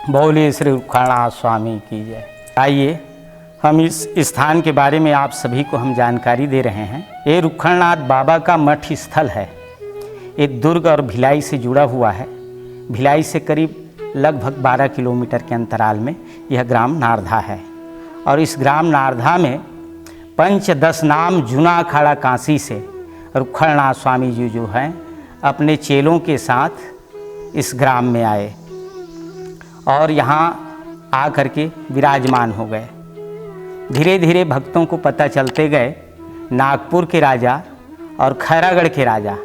बोलिए श्री रुक्खानाथ स्वामी की जय। आइए हम इस स्थान के बारे में आप सभी को हम जानकारी दे रहे हैं। ये रुक्खानाथ बाबा का मठ स्थल है। ये दुर्ग और भिलाई से जुड़ा हुआ है। भिलाई से करीब लगभग 12 किलोमीटर के अंतराल में यह ग्राम नारधा है। और इस ग्राम नारधा में पंचदश नाम जूना अखाड़ा काशी से रुक्खानाथ स्वामी जी जो हैं अपने चेलों के साथ इस ग्राम में आए और यहाँ आकर के विराजमान हो गए। धीरे धीरे भक्तों को पता चलते गए। नागपुर के राजा और खैरागढ़ के राजा,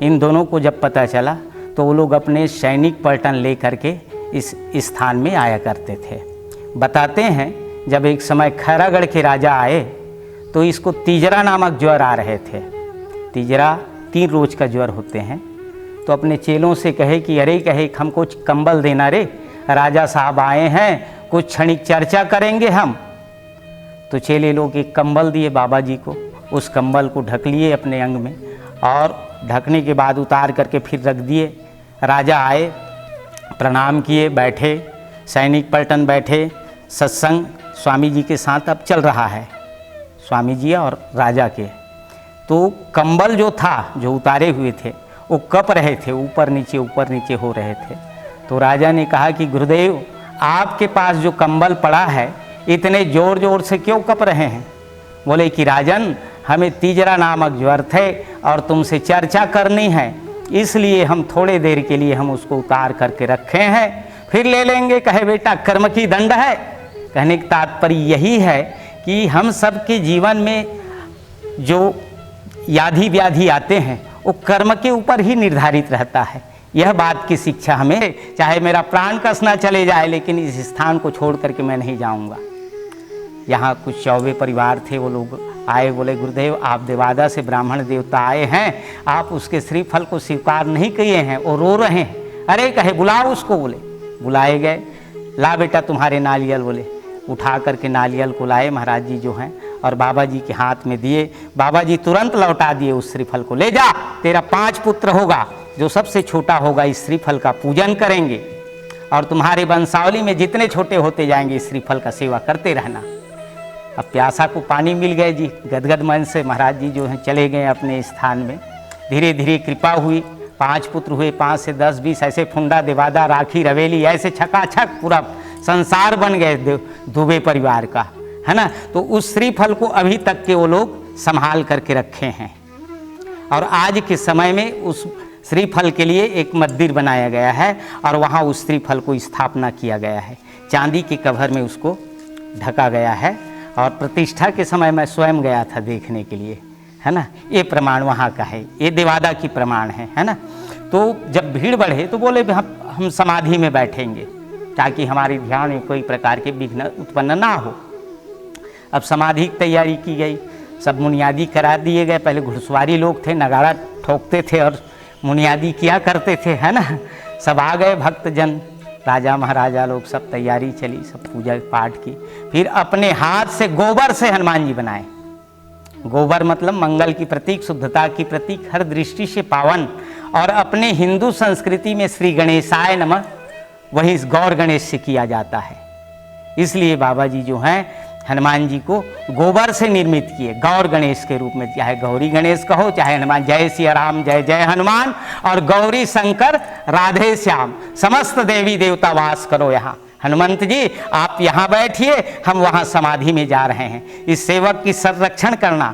इन दोनों को जब पता चला तो वो लोग अपने सैनिक पलटन ले करके इस स्थान में आया करते थे। बताते हैं जब एक समय खैरागढ़ के राजा आए तो इसको तीजरा नामक ज्वर आ रहे थे। तीजरा 3 रोज का ज्वर होते हैं। तो अपने चेलों से कहे कि अरे कहे हमको कंबल देना रे, राजा साहब आए हैं, कुछ क्षणिक चर्चा करेंगे हम। तो चेले लोग एक कंबल दिए बाबा जी को। उस कंबल को ढक लिए अपने अंग में और ढकने के बाद उतार करके फिर रख दिए। राजा आए, प्रणाम किए, बैठे, सैनिक पलटन बैठे। सत्संग स्वामी जी के साथ अब चल रहा है, स्वामी जी और राजा के। तो कंबल जो था, जो उतारे हुए थे, वो कप रहे थे, ऊपर नीचे हो रहे थे। तो राजा ने कहा कि गुरुदेव, आपके पास जो कंबल पड़ा है इतने जोर जोर से क्यों कप रहे हैं? बोले कि राजन, हमें तीजरा नामक ज्वर थे और तुमसे चर्चा करनी है, इसलिए हम थोड़े देर के लिए हम उसको उतार करके रखे हैं, फिर ले लेंगे। कहे बेटा कर्म की दंड है। कहने का तात्पर्य यही है कि हम सबके जीवन में जो याधि व्याधि आते हैं वो कर्म के ऊपर ही निर्धारित रहता है। यह बात की शिक्षा हमें, चाहे मेरा प्राण कसना चले जाए लेकिन इस स्थान को छोड़ करके मैं नहीं जाऊंगा। यहाँ कुछ चौबे परिवार थे, वो लोग आए, बोले गुरुदेव आप देवादा से ब्राह्मण देवता आए हैं, आप उसके श्रीफल को स्वीकार नहीं किए हैं, वो रो रहे हैं। अरे कहे बुलाओ उसको। बोले बुलाए गए। ला बेटा तुम्हारे नारियल। बोले उठा करके नारियल को लाए महाराज जी जो हैं और बाबा जी के हाथ में दिए। बाबा जी तुरंत लौटा दिए उस श्रीफल को। ले जा, तेरा 5 पुत्र होगा, जो सबसे छोटा होगा इस श्रीफल का पूजन करेंगे और तुम्हारे वंशावली में जितने छोटे होते जाएंगे इस श्रीफल का सेवा करते रहना। अब प्यासा को पानी मिल गए जी। गदगद मन से महाराज जी जो हैं चले गए अपने स्थान में। धीरे धीरे कृपा हुई, 5 पुत्र हुए, 5 से 10 20 ऐसे फुंडा देवादा राखी रवेली ऐसे छकाछक पूरा संसार बन गए दुबे परिवार का, है ना। तो उस श्रीफल को अभी तक के वो लोग संभाल करके रखे हैं। और आज के समय में उस श्रीफल के लिए एक मंदिर बनाया गया है और वहाँ उस श्रीफल को स्थापना किया गया है। चांदी के कवर में उसको ढका गया है और प्रतिष्ठा के समय मैं स्वयं गया था देखने के लिए, है ना। ये प्रमाण वहाँ का है, ये देवादा की प्रमाण है ना। तो जब भीड़ बढ़े तो बोले हम समाधि में बैठेंगे ताकि हमारी ध्यान में कोई प्रकार के विघ्न उत्पन्न ना हो। अब समाधि की तैयारी की गई, सब मुनियादी करा दिए गए। पहले घुड़सवारी लोग थे, नगाड़ा ठोकते थे और मुनियादी किया करते थे, है ना। सब आ गए भक्तजन, राजा महाराजा लोग, सब तैयारी चली, सब पूजा पाठ की। फिर अपने हाथ से गोबर से हनुमान जी बनाए। गोबर मतलब मंगल की प्रतीक, शुद्धता की प्रतीक, हर दृष्टि से पावन। और अपने हिंदू संस्कृति में श्री गणेशाय नमः वही गौर गणेश से किया जाता है। इसलिए बाबा जी जो हैं हनुमान जी को गोबर से निर्मित किए, गौर गणेश के रूप में। चाहे गौरी गणेश कहो, चाहे हनुमान, जय सिया राम जय जय हनुमान, और गौरी शंकर राधे श्याम, समस्त देवी देवता वास करो यहाँ। हनुमंत जी आप यहाँ बैठिए, हम वहाँ समाधि में जा रहे हैं, इस सेवक की संरक्षण करना।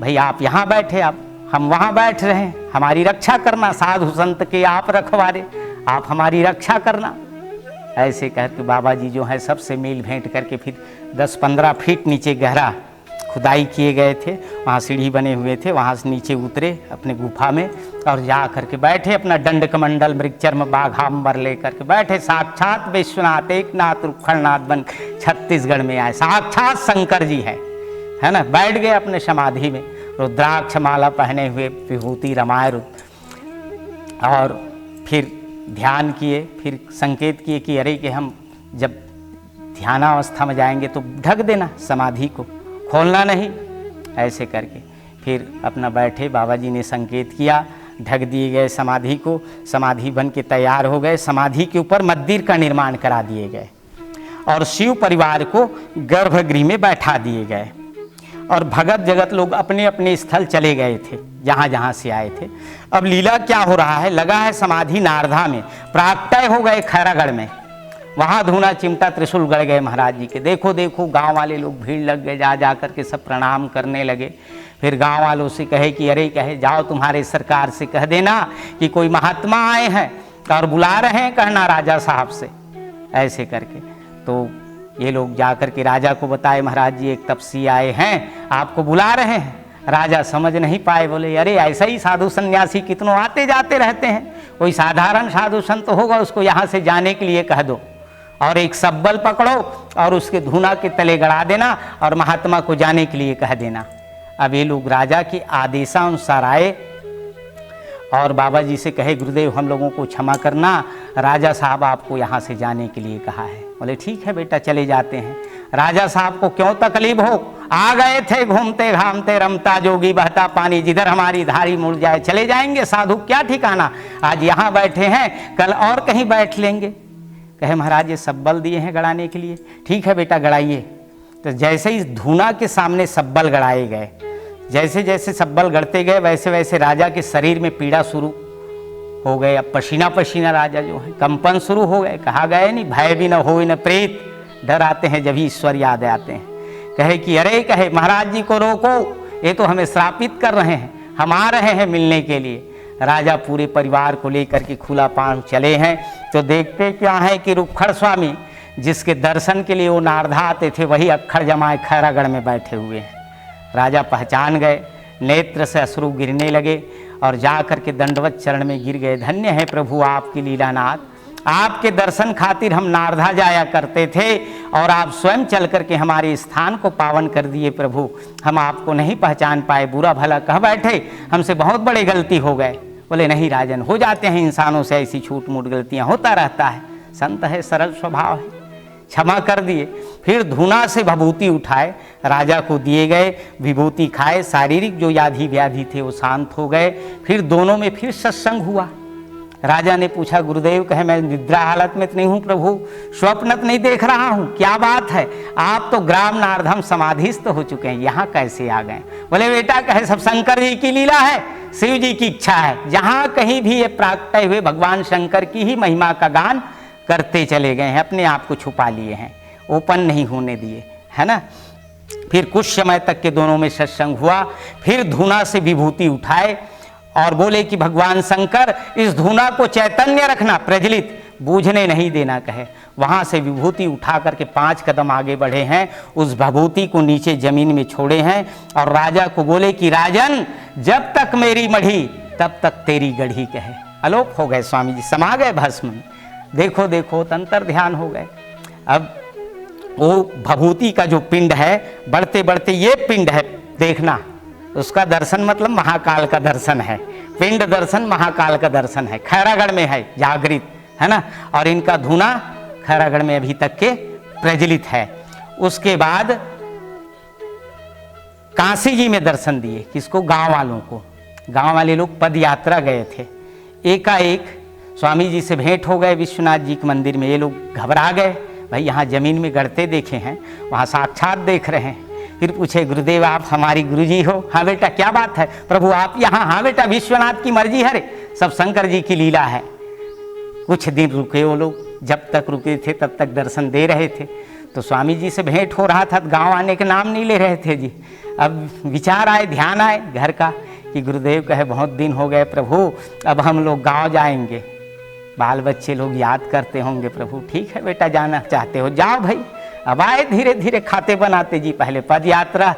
भाई आप यहाँ बैठे, हम वहाँ बैठ रहे हैं, हमारी रक्षा करना। साधु संत के आप रखवारे, आप हमारी रक्षा करना। ऐसे कहकर बाबा जी जो है सबसे मेल भेंट करके फिर 10-15 फीट नीचे गहरा खुदाई किए गए थे, वहाँ सीढ़ी बने हुए थे, वहाँ से नीचे उतरे अपने गुफा में और जा करके बैठे। अपना दंड कमंडल मृगचर्म बाघाम्बर लेकर के बैठे। साक्षात विश्वनाथ एकनाथ रुक्खानाथ बन छत्तीसगढ़ में आए, साक्षात शंकर जी है ना। बैठ गए अपने समाधि में, रुद्राक्ष माला पहने हुए, विभूति रमाय और फिर ध्यान किए। फिर संकेत किए कि अरे कि हम जब ध्यानावस्था में जाएंगे तो ढक देना, समाधि को खोलना नहीं। ऐसे करके फिर अपना बैठे, बाबा जी ने संकेत किया, ढक दिए गए समाधि को, समाधि बन के तैयार हो गए। समाधि के ऊपर मंदिर का निर्माण करा दिए गए और शिव परिवार को गर्भगृह में बैठा दिए गए और भगत जगत लोग अपने अपने स्थल चले गए थे, जहाँ जहाँ से आए थे। अब लीला क्या हो रहा है, लगा है समाधि नारदा में, प्राकटय हो गए खैरागढ़ में, वहाँ धूना चिमटा त्रिशूल गड़ गए महाराज जी के। देखो देखो गांव वाले लोग भीड़ लग गए, जा जा कर के सब प्रणाम करने लगे। फिर गांव वालों से कहे कि अरे कहे जाओ तुम्हारे सरकार से कह देना कि कोई महात्मा आए हैं और बुला रहे हैं, कहना राजा साहब से, ऐसे करके। तो ये लोग जा कर के राजा को बताए, महाराज जी एक तपसी आए हैं, आपको बुला रहे हैं। राजा समझ नहीं पाए, बोले अरे ऐसा ही साधु सन्यासी कितनों आते जाते रहते हैं, कोई साधारण साधु संत होगा, उसको यहाँ से जाने के लिए कह दो और एक सब्बल पकड़ो और उसके धूना के तले गड़ा देना और महात्मा को जाने के लिए कह देना। अब ये लोग राजा के आदेशानुसार आए और बाबा जी से कहे गुरुदेव हम लोगों को क्षमा करना, राजा साहब आपको यहाँ से जाने के लिए कहा है। बोले ठीक है बेटा चले जाते हैं। राजा साहब को क्यों तकलीफ हो, आ गए थे घूमते घामते, रमता जोगी बहता पानी, जिधर हमारी धारी मुड़ जाए चले जाएंगे, साधु क्या ठिकाना, आज यहाँ बैठे हैं कल और कहीं बैठ लेंगे। कहे महाराज ये सब्बल दिए हैं गड़ाने के लिए, ठीक है बेटा गड़ाइए। तो जैसे ही धूना के सामने सब्बल गड़ाए गए, जैसे जैसे सब्बल गढ़ते गए वैसे वैसे राजा के शरीर में पीड़ा शुरू हो गए। अब पसीना पसीना राजा जो है, कंपन शुरू हो गए। कहा गए नहीं भय भी न हो न प्रेत, डर आते हैं जब ही ईश्वर याद आते हैं। कहे कि अरे कहे महाराज जी को रोको, ये तो हमें श्रापित कर रहे हैं, हम आ रहे हैं मिलने के लिए। राजा पूरे परिवार को लेकर के खुला पांव चले हैं। तो देखते क्या है कि रुक्खड़ स्वामी जिसके दर्शन के लिए वो नारदा आते थे, वही अक्खड़ जमाए खैरागढ़ में बैठे हुए हैं। राजा पहचान गए, नेत्र से अश्रु गिरने लगे और जा कर के दंडवत चरण में गिर गए। धन्य है प्रभु आपकी लीलानाथ, आपके दर्शन खातिर हम नारदा जाया करते थे और आप स्वयं चल करके हमारे स्थान को पावन कर दिए प्रभु। हम आपको नहीं पहचान पाए, बुरा भला कह बैठे, हमसे बहुत बड़ी गलती हो गए। बोले नहीं राजन, हो जाते हैं इंसानों से ऐसी छूट मूट गलतियां, होता रहता है, संत है सरल स्वभाव है, क्षमा कर दिए। फिर धूना से विभूति उठाए, राजा को दिए गए, विभूति खाए, शारीरिक जो व्याधि व्याधि थे वो शांत हो गए। फिर दोनों में फिर सत्संग हुआ। राजा ने पूछा गुरुदेव, कहे मैं निद्रा हालत में तो नहीं हूँ प्रभु, स्वप्न तो नहीं देख रहा हूँ, क्या बात है, आप तो ग्राम नारदम समाधिस्थ हो चुके हैं, यहाँ कैसे आ गए। बोले बेटा कहे सब शंकर जी की लीला है, शिव जी की इच्छा है, जहाँ कहीं भी ये प्राकट्य हुए भगवान शंकर की ही महिमा का गान करते चले गए हैं, अपने आप को छुपा लिए हैं, ओपन नहीं होने दिए, है ना। फिर कुछ समय तक के दोनों में सत्संग हुआ। फिर धूना से विभूति उठाए और बोले कि भगवान शंकर इस धूना को चैतन्य रखना, प्रज्वलित, बूझने नहीं देना। कहे वहाँ से विभूति उठा करके 5 कदम आगे बढ़े हैं, उस विभूति को नीचे जमीन में छोड़े हैं और राजा को बोले कि राजन जब तक मेरी मढ़ी तब तक तेरी गढ़ी। कहे अलोप हो गए स्वामी जी, समा गए भस्म में। देखो देखो तंत्र ध्यान हो गए। अब वो विभूति का जो पिंड है, बढ़ते बढ़ते ये पिंड है, देखना उसका दर्शन मतलब महाकाल का दर्शन है, पिंड दर्शन महाकाल का दर्शन है, खैरागढ़ में है जागृत, है ना। और इनका धूना खैरागढ़ में अभी तक के प्रज्वलित है। उसके बाद काशी जी में दर्शन दिए, किसको, गांव वालों को। गांव वाले लोग पद यात्रा गए थे, एकाएक स्वामी जी से भेंट हो गए विश्वनाथ जी के मंदिर में। ये लोग घबरा गए, भाई यहाँ जमीन में गढ़ते देखे हैं, वहाँ साक्षात देख रहे हैं। फिर पूछे गुरुदेव आप हमारी गुरुजी हो। हाँ बेटा क्या बात है प्रभु आप यहाँ। हाँ बेटा विश्वनाथ की मर्जी है रे, सब शंकर जी की लीला है। कुछ दिन रुके वो लोग, जब तक रुके थे तब तक दर्शन दे रहे थे। तो स्वामी जी से भेंट हो रहा था, गांव आने के नाम नहीं ले रहे थे जी। अब विचार आए, ध्यान आए घर का कि गुरुदेव कहे बहुत दिन हो गए प्रभु, अब हम लोग गाँव जाएंगे, बाल बच्चे लोग याद करते होंगे प्रभु। ठीक है बेटा जाना चाहते हो जाओ भाई। अब आए धीरे धीरे, खाते बनाते जी, पहले पद यात्रा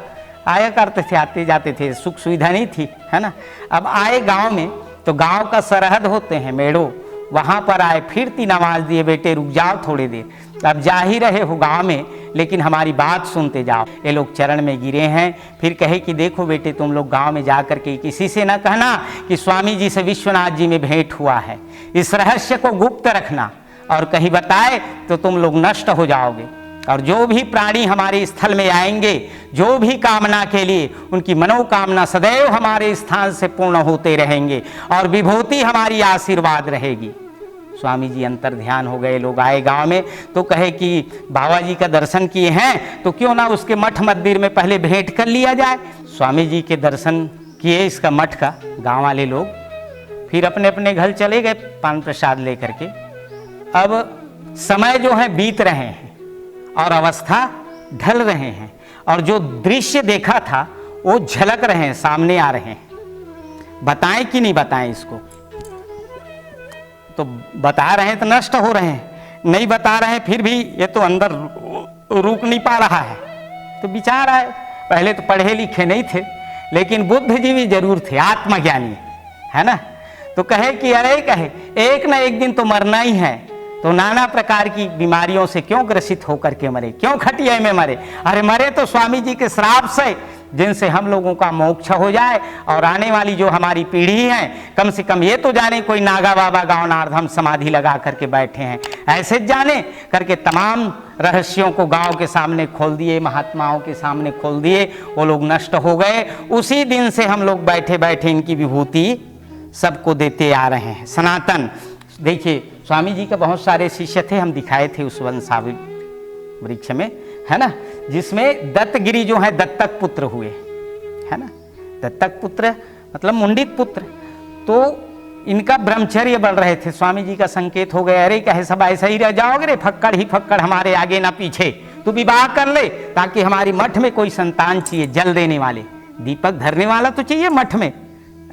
आया करते थे, आते जाते थे, सुख सुविधा नहीं थी, है ना। अब आए गांव में, तो गांव का सरहद होते हैं मेड़ो, वहाँ पर आए, फिर 3 आवाज दिए बेटे रुक जाओ थोड़ी देर। अब जा ही रहे हो गांव में, लेकिन हमारी बात सुनते जाओ। ये लोग चरण में गिरे हैं। फिर कहे कि देखो बेटे तुम लोग गांव में जा कर के किसी से न कहना कि स्वामी जी से विश्वनाथ जी में भेंट हुआ है, इस रहस्य को गुप्त रखना, और कहीं बताए तो तुम लोग नष्ट हो जाओगे। और जो भी प्राणी हमारे स्थल में आएंगे, जो भी कामना के लिए, उनकी मनोकामना सदैव हमारे स्थान से पूर्ण होते रहेंगे और विभूति हमारी आशीर्वाद रहेगी। स्वामी जी अंतर ध्यान हो गए। लोग आए गांव में तो कहे कि बाबा जी का दर्शन किए हैं तो क्यों ना उसके मठ मंदिर में पहले भेंट कर लिया जाए। स्वामी जी के दर्शन किए इसका मठ का गांव वाले लोग, फिर अपने अपने घर चले गए पान प्रसाद लेकर के। अब समय जो है बीत रहे हैं और अवस्था ढल रहे हैं और जो दृश्य देखा था वो झलक रहे हैं, सामने आ रहे हैं। बताएं कि नहीं बताएं इसको? तो बता रहे हैं तो नष्ट हो रहे हैं, नहीं बता रहे हैं फिर भी ये तो अंदर रुक नहीं पा रहा है। तो विचार आए, पहले तो पढ़े लिखे नहीं थे लेकिन बुद्धिजीवी जरूर थे, आत्मज्ञानी, है ना। तो कहे कि अरे कहे एक ना एक दिन तो मरना ही है, तो नाना प्रकार की बीमारियों से क्यों ग्रसित होकर के मरे, क्यों खटिया में मरे। अरे मरे तो स्वामी जी के श्राप से, जिनसे हम लोगों का मोक्ष हो जाए और आने वाली जो हमारी पीढ़ी है कम से कम ये तो जाने कोई नागा बाबा गाँव नारधम समाधि लगा करके बैठे हैं, ऐसे जाने करके तमाम रहस्यों को गांव के सामने खोल दिए, महात्माओं के सामने खोल दिए। वो लोग नष्ट हो गए। उसी दिन से हम लोग बैठे बैठे इनकी विभूति सबको देते आ रहे हैं। सनातन देखिए, स्वामी जी के बहुत सारे शिष्य थे, हम दिखाए थे उस वंशावली वृक्ष में, है ना, जिसमें दत्तगिरी जो है दत्तक पुत्र हुए, है ना। दत्तक पुत्र मतलब मुंडित पुत्र। तो इनका ब्रह्मचर्य बढ़ रहे थे। स्वामी जी का संकेत हो गया, अरे कहे सब ऐसा ही रह जाओगे रे, फक्कड़ ही फक्कड़, हमारे आगे ना पीछे, तू विवाह कर ले ताकि हमारी मठ में कोई संतान चाहिए, जल देने वाले, दीपक धरने वाला तो चाहिए मठ में।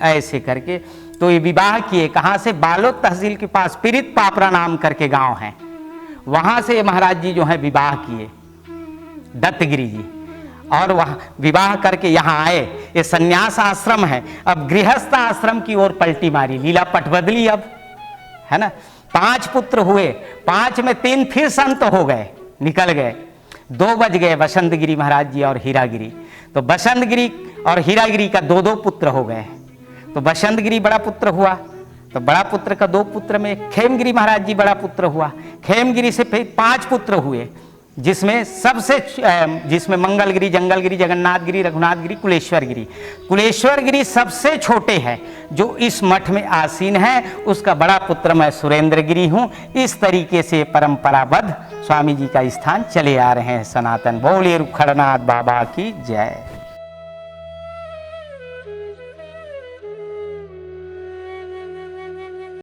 ऐसे करके तो ये विवाह किए। कहाँ से? बालोद तहसील के पास पीरित पापरा नाम करके गांव है, वहां से महाराज जी जो है विवाह किए दत्तगिरी जी, और वहाँ विवाह करके यहाँ आए। ये संन्यास आश्रम है, अब गृहस्थ आश्रम की ओर पलटी मारी, लीला पट बदली अब, है ना। 5 पुत्र हुए, 5 में 3 फिर संत हो गए, निकल गए, 2 बच गए, बसंत गिरी महाराज जी और हीरागिरी। तो बसंत गिरी और हीरागिरी का 2-2 पुत्र हो गए। तो बसंत गिरी बड़ा पुत्र हुआ, तो बड़ा पुत्र का 2 पुत्र में खेमगिरी महाराज जी बड़ा पुत्र हुआ। खेमगिरी से फिर 5 पुत्र हुए, जिसमें मंगलगिरी, जंगलगिरी, जगन्नाथगिरी, रघुनाथगिरी, कुलेश्वरगिरी। कुलेश्वरगिरी सबसे छोटे हैं जो इस मठ में आसीन है, उसका बड़ा पुत्र मैं सुरेंद्रगिरी हूँ। इस तरीके से परंपराबद्ध स्वामी जी का स्थान चले आ रहे हैं। सनातन। बोलिए रुखड़नाथ बाबा की जय।